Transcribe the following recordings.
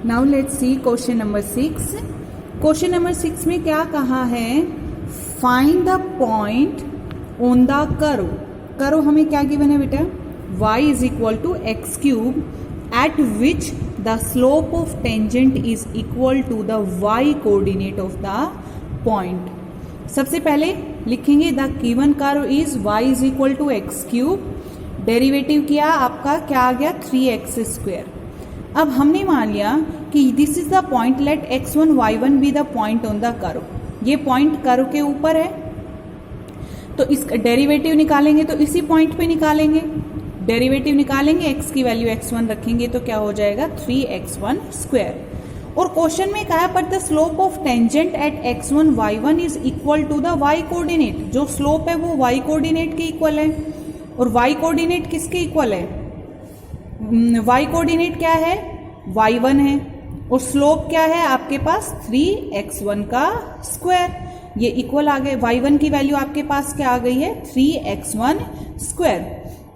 Now let's see question number 6। Question number 6 में क्या कहा है, find the point on the curve. Curve हमें क्या गिवन है बेटा, y is equal to x cube at which the slope of tangent is equal to the y coordinate of the point. सबसे पहले लिखेंगे the given curve is y is equal to x cube, derivative किया आपका क्या आ गया 3x square. अब हमने मान लिया कि this is the point, let x1 y1 be the point on the curve. ये पॉइंट कर्व के ऊपर है तो इसका डेरिवेटिव निकालेंगे तो इसी पॉइंट पे निकालेंगे। डेरिवेटिव निकालेंगे, x की वैल्यू x1 रखेंगे तो क्या हो जाएगा 3x1 स्क्वायर। और क्वेश्चन में कहा है पर the slope of tangent at x1 y1 is equal to the y coordinate. जो स्लोप है वो y कोऑर्डिनेट के इक्वल है। और y कोऑर्डिनेट किसके इक्वल है, y कोऑर्डिनेट क्या है y1 है, और स्लोप क्या है आपके पास 3x1 का स्क्वायर। ये इक्वल आ गए, y1 की वैल्यू आपके पास क्या आ गई है 3x1 स्क्वायर।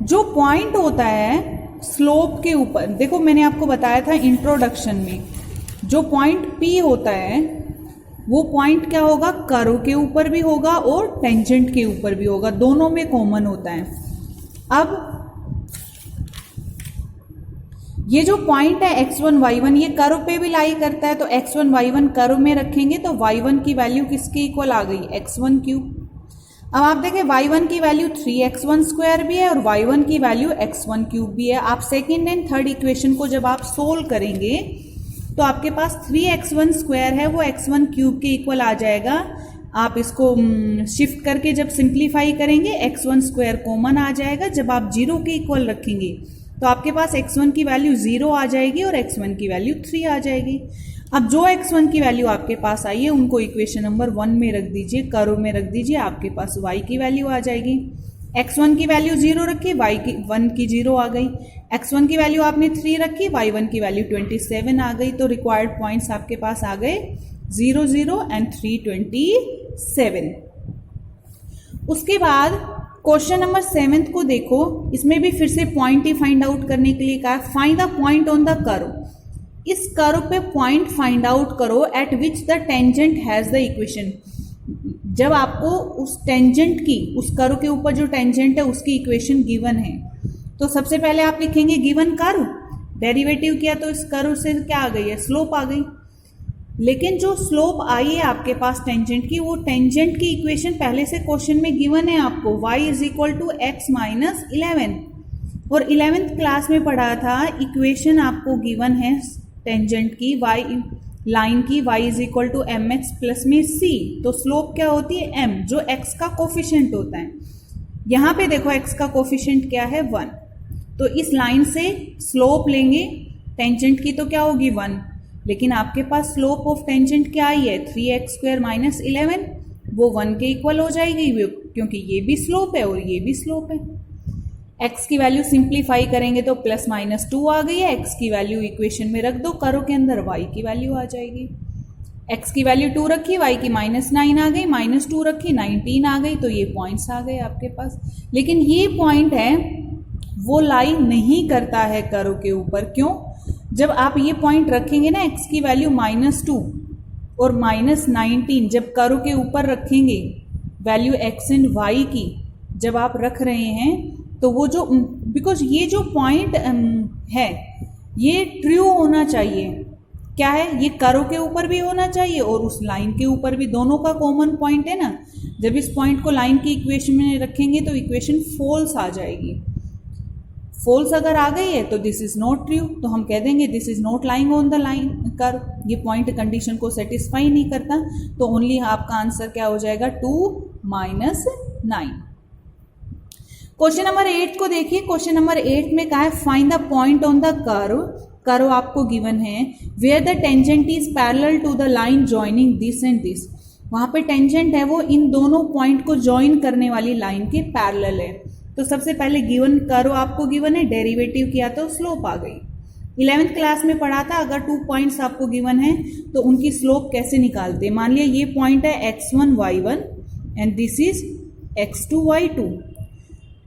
जो पॉइंट होता है स्लोप के ऊपर, देखो मैंने आपको बताया था इंट्रोडक्शन में, जो पॉइंट P होता है वो पॉइंट क्या होगा, कर्व के ऊपर भी होगा और टेंजेंट के ऊपर भी होगा, दोनों में कॉमन होता है। अब ये जो पॉइंट है x1 y1 ये कर्व पे भी लाई करता है, तो x1 y1 कर्व में रखेंगे तो y1 की वैल्यू किसके इक्वल आ गई x1 क्यूब। अब आप देखें y1 की वैल्यू 3x1 स्क्वायर भी है और y1 की वैल्यू x1 क्यूब भी है। आप सेकेंड एंड थर्ड इक्वेशन को जब आप सोल्व करेंगे तो आपके पास 3x1 स्क्वायर है वो x1 क्यूब के इक्वल आ जाएगा। आप इसको शिफ्ट करके जब सिंप्लीफाई करेंगे x1 स्क्वायर कॉमन आ जाएगा। जब आप 0 के इक्वल रखेंगे तो आपके पास x1 की वैल्यू 0 आ जाएगी और x1 की वैल्यू 3 आ जाएगी। अब जो x1 की वैल्यू आपके पास आई है उनको इक्वेशन नंबर 1 में रख दीजिए, कर्व में रख दीजिए, आपके पास y की वैल्यू आ जाएगी। x1 की वैल्यू 0 रखी, y की 1 की 0 आ गई। x1 की वैल्यू आपने 3 रखी, y1 की वैल्यू 27 आ गई। तो रिक्वायर्ड पॉइंट्स आपके पास आ गए 0 0 एंड 327। उसके बाद क्वेश्चन नंबर 7 को देखो, इसमें भी फिर से पॉइंट ही फाइंड आउट करने के लिए कहा है, find the point on the curve. इस कर्व पे पॉइंट फाइंड आउट करो eight which the tangent has the equation. जब आपको उस टेंजेंट की, उस कर्व के ऊपर जो टेंजेंट है उसकी इक्वेशन गिवन है, तो सबसे पहले आप लिखेंगे गिवन कर्व, डेरिवेटिव किया तो इस कर्व से क्या आ गई है स्लोप आ गई। लेकिन जो स्लोप आई है आपके पास टेंजेंट की, वो टेंजेंट की इक्वेशन पहले से क्वेश्चन में गिवन है आपको, y is equal to x minus 11। और 11th क्लास में पढ़ा था इक्वेशन आपको गिवन है टेंजेंट की, y लाइन की, y is equal to m x plus में c। तो स्लोप क्या होती है m, जो x का कोफिशिएंट होता है। यहाँ पे देखो x का कोफिशिएंट क्या है 1, तो इस लाइन से स्लोप लेंगे टेंजेंट की तो क्या होगी 1, लेकिन आपके पास स्लोप ऑफ टेंजेंट क्या आई है 3x स्क्वायर माइनस 11, वो 1 के इक्वल हो जाएगी क्योंकि ये भी स्लोप है और ये भी स्लोप है। x की वैल्यू सिंप्लीफाई करेंगे तो प्लस माइनस 2 आ गई है, x की वैल्यू इक्वेशन में रख दो, कर्व के अंदर y की वैल्यू आ जाएगी। x की वैल्यू 2 रखी, y की माइनस 9 आ गई, माइनस 2 रखी 19 आ गई, तो ये पॉइंट्स आ गए आपके पास। लेकिन ये पॉइंट है वो लाई नहीं करता है कर्व के ऊपर, क्यों? जब आप ये पॉइंट रखेंगे ना x की वैल्यू -2 और -19, जब कर्व के ऊपर रखेंगे वैल्यू x एंड y की, जब आप रख रहे हैं तो वो जो, बिकॉज ये जो पॉइंट है ये ट्रू होना चाहिए। क्या है, ये कर्व के ऊपर भी होना चाहिए और उस लाइन के ऊपर भी, दोनों का कॉमन पॉइंट है ना। जब इस पॉइंट को लाइन की इक्वेशन में रखेंगे तो इक्वेशन फॉल्स आ जाएगी। फॉल्स अगर आ गई है तो दिस इज नॉट ट्रू, तो हम कह देंगे this is not lying on the line curve, ये पॉइंट कंडीशन को सेटिस्फाई नहीं करता। तो ओनली आपका आंसर क्या हो जाएगा 2 माइनस 9। क्वेश्चन नंबर 8 को देखिए। क्वेश्चन नंबर 8 में कहा है find the point on the curve. Curve आपको गिवन है where the tangent is parallel to the line joining this and this. वहां पे टेंजेंट है वो इन दोनों पॉइंट को ज्वाइन करने वाली लाइन के पैरेलल है। तो सबसे पहले गिवन कर्व आपको गिवन है, डेरिवेटिव किया तो स्लोप आ गई। 11th क्लास में पढ़ा था अगर 2 पॉइंट्स आपको गिवन है तो उनकी स्लोप कैसे निकालते हैं। मान लिया ये पॉइंट है x1 y1 and this is x2 y2,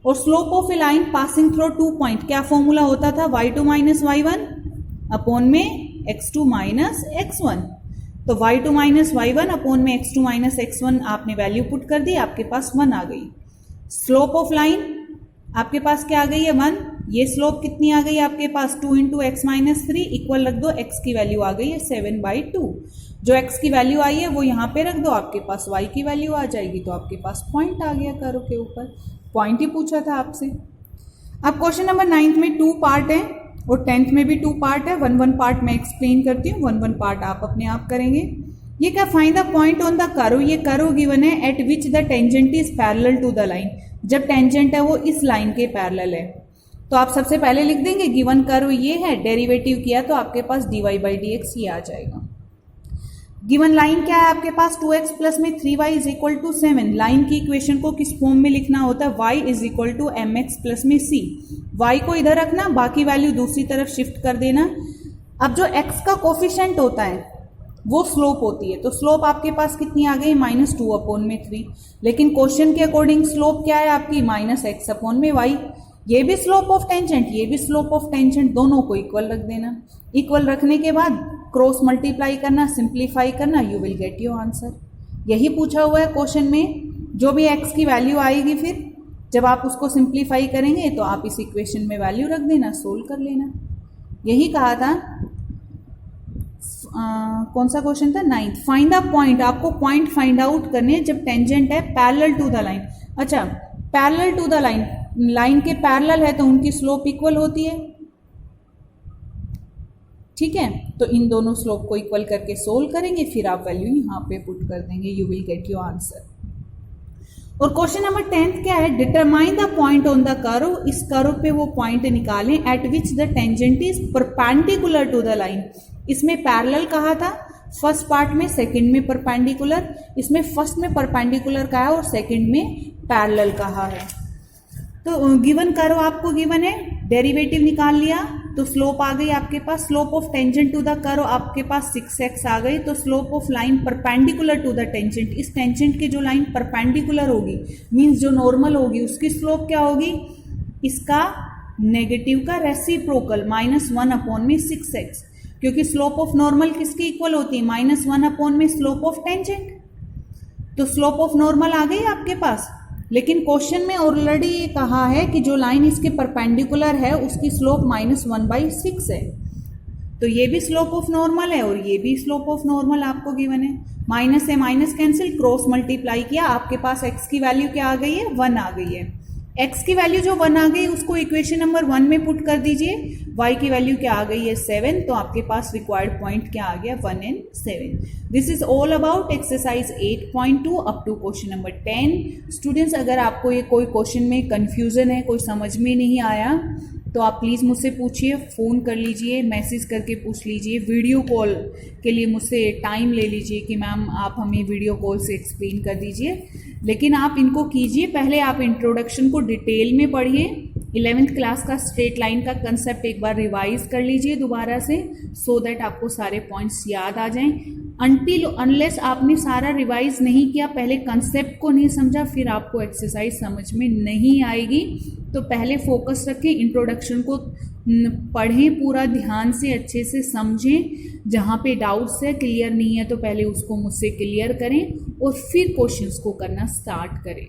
और slope of A line passing through 2 point, क्या फॉर्मूला होता था y2 माइनस y1 अपॉन में x2 माइनस x1, तो y2 माइनस y1 अपॉन में x2 माइनस x1 आपने वैल्यू पुट कर दी, आपके पास 1 आ गई। स्लोप ऑफ लाइन आपके पास क्या आ गई है 1, ये स्लोप कितनी आ गई आपके पास 2 इंटू एक्स माइनस 3 इक्वल रख दो, x की वैल्यू आ गई है 7/2, जो x की वैल्यू आई है वो यहाँ पे रख दो, आपके पास y की वैल्यू आ जाएगी, तो आपके पास पॉइंट आ गया कर्व के ऊपर, पॉइंट ही पूछा था आपसे। अब क्वेश्चन नंबर 9 में 2 पार्ट है और 10th में भी 2 पार्ट है, 1 पार्ट मैं एक्सप्लेन करती हूँ, 1 पार्ट आप अपने आप करेंगे। ये क्या, find the point on the curve, ये कर्व गिवन है at which the tangent is parallel to the line, जब टेंजेंट है वो इस लाइन के पैरेलल है, तो आप सबसे पहले लिख देंगे गिवन कर्व ये है, डेरिवेटिव किया तो आपके पास dy/dx ये आ जाएगा। गिवन लाइन क्या है आपके पास 2x प्लस में 3y is equal to 7, line की इक्वेशन को किस फॉर्म में लिखना होता है, y is equal to mx plus में c, y को इधर रखना, बाकी वैल्यू दूसरी तरफ शिफ्ट कर देना। अब जो x का कोफिशिएंट होता है वो स्लोप होती है, तो स्लोप आपके पास कितनी आ गई -2 अपॉन में 3, लेकिन क्वेश्चन के अकॉर्डिंग स्लोप क्या है आपकी -x अपॉन में y, ये भी स्लोप ऑफ टेंजेंट, ये भी स्लोप ऑफ टेंजेंट, दोनों को इक्वल रख देना। इक्वल रखने के बाद क्रॉस मल्टीप्लाई करना, सिंप्लीफाई करना, you will get your answer. यही पूछा हुआ है क्वेश्चन में, जो भी x की वैल्यू आएगी फिर जब आप उसको सिंप्लीफाई करेंगे तो आप इस इक्वेशन में वैल्यू रख देना, सोल्व कर लेना। यही कहा था कौन सा क्वेश्चन था 9th, फाइंड द पॉइंट, आपको पॉइंट फाइंड आउट करने जब टेंजेंट है पैरेलल टू द लाइन। अच्छा, parallel to the line, line के पैरेलल है तो उनकी स्लोप इक्वल होती है, ठीक है, तो इन दोनों स्लोप को इक्वल करके सोल्व करेंगे, फिर आप वैल्यू यहाँ पे पुट कर देंगे, you will get your answer. और क्वेश्चन नंबर 10 क्या है, determine the point on the curve, इस कर्व पे वो पॉइंट निकालें at which the tangent is perpendicular to the line. इसमें पैरेलल कहा था फर्स्ट पार्ट में, सेकंड में परपेंडिकुलर, इसमें फर्स्ट में परपेंडिकुलर कहा है और सेकंड में पैरेलल कहा है। तो गिवन कर्व आपको गिवन है, डेरिवेटिव निकाल लिया तो स्लोप आ गई आपके पास, slope of tangent to the curve आपके पास 6x आ गई, तो slope of line perpendicular to the tangent, इस टेंजेंट की जो लाइन परपेंडिकुलर होगी मींस जो नॉर्मल होगी उसकी स्लोप क्या होगी, इसका नेगेटिव का रेसिप्रोकल -1 अपॉन में 6x, क्योंकि स्लोप ऑफ नॉर्मल किसकी इक्वल होती है -1 अपॉन में स्लोप ऑफ टेंजेंट, तो स्लोप ऑफ नॉर्मल आ गई आपके पास। लेकिन क्वेश्चन में ऑलरेडी ये कहा है कि जो लाइन इसके परपेंडिकुलर है उसकी स्लोप -1/6 है, तो ये भी स्लोप ऑफ नॉर्मल है और ये भी स्लोप ऑफ नॉर्मल आपको गिवन है। माइनस से माइनस कैंसिल, क्रॉस मल्टीप्लाई किया, आपके पास x की वैल्यू क्या आ गई है 1 आ गई है। x की वैल्यू जो 1 आ गई उसको इक्वेशन नंबर 1 में पुट कर दीजिए, y की वैल्यू क्या आ गई है 7, तो आपके पास रिक्वायर्ड पॉइंट क्या आ गया 1 and 7। This is all about exercise 8.2 up to question number 10। Students, अगर आपको ये कोई क्वेश्चन में कंफ्यूजन है, कोई समझ में नहीं आया तो आप प्लीज़ मुझसे पूछिए, फ़ोन कर लीजिए, मैसेज करके पूछ लीजिए, वीडियो कॉल के लिए मुझसे टाइम ले लीजिए कि मैम आप हमें वीडियो कॉल से एक्सप्लेन कर दीजिए। लेकिन आप इनको कीजिए, पहले आप इंट्रोडक्शन को डिटेल में पढ़िए, 11th क्लास का स्ट्रेट लाइन का कंसेप्ट एक बार रिवाइज कर लीजिए दोबारा से, सो दैट आपको सारे पॉइंट्स याद आ जाएं। अनटिल अनलेस आपने सारा रिवाइज नहीं किया, पहले कंसेप्ट को नहीं समझा, फिर आपको एक्सरसाइज समझ में नहीं आएगी। तो पहले फोकस रखें, इंट्रोडक्शन को पढ़ें पूरा ध्यान से, अच्छे से समझें, जहाँ पे डाउट्स है, क्लियर नहीं है तो पहले उसको मुझसे क्लियर करें और फिर क्वेश्चंस को करना स्टार्ट करें।